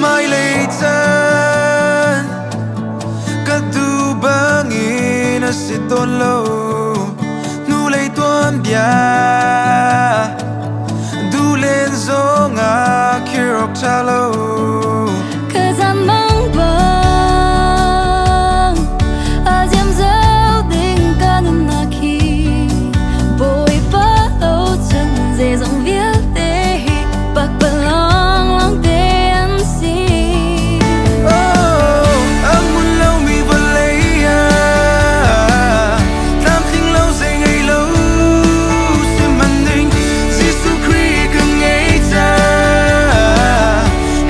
mai lấy chân các du bangin na si tôn lâu nu lấy tuan bia du lên gió ngã khi rọc cha lâu thời gian mong vàng à diêm dấu tình ca nằm na khi bồi bát lâu chân dễ dòng viết tê bạc bờ long long tê ăn xì anh muốn lâu mi vẫn lấy làm tình lâu dây ngày lâu xem màn hình Jesus Christ càng ngày ta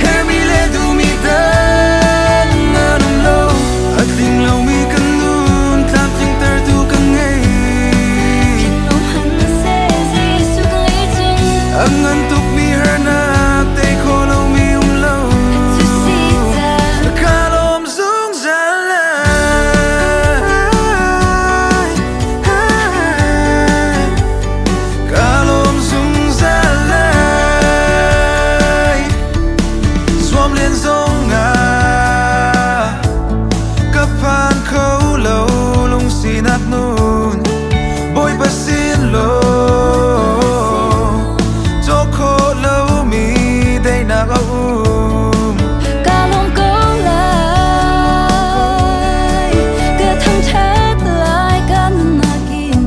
hair mi lên du mi tan ngàn năm lâu anh tình lâu mi cần luôn làm tình tơ tu càng ngày lòng hắn sẽ Jesus càng lấy chân anh ăn tục mi hơn tay khô lâu mi lâu cả Lawm Zungzal Lai cả Lawm Zungzal Lai zoom lên gió ngã các phan khâu lâu lung xì nát nôn bôi bát xin lô cho khô lâu mi đây nạc cả lòng câu lại cả thằng Htet lại cả na kín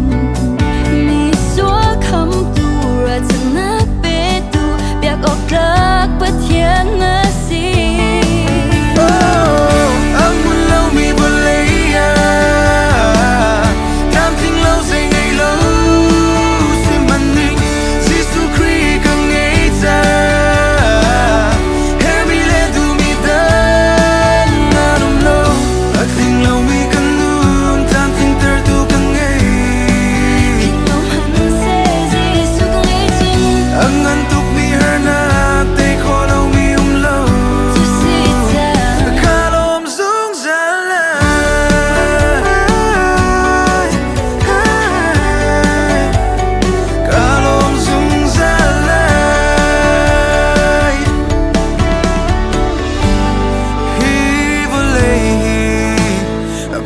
mi xóa khăm tu ra chân na bê tu biạc ốc rắc bất thiên na xì anh muốn lâu mi vẫn lấy làm tình lâu dây ngày lâu xem màn hình Jesus Christ càng ngày ta hair mi lên du mi tan ngàn năm lâu anh tình lâu mi cần luôn làm tình tơ tu càng ngày lòng hắn sẽ Jesus càng lấy chân anh ăn tục mi hơn tay khô lâu mi lâu cả Lawm Zungzal Lai cả Lawm Zungzal Lai hi vô lây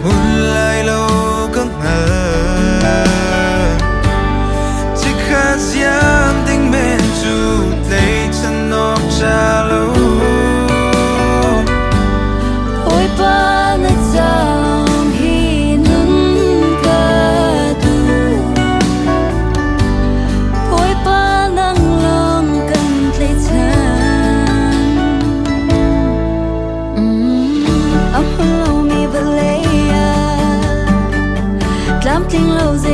muốn lại lâu căng ngờ chỉ khát giam tình men chu lấy chân nóc cha lâu ôi ba na chang hi nun ka tu ôi ba nang long kan tle chan am lâu mi valeya lam ting lâu dây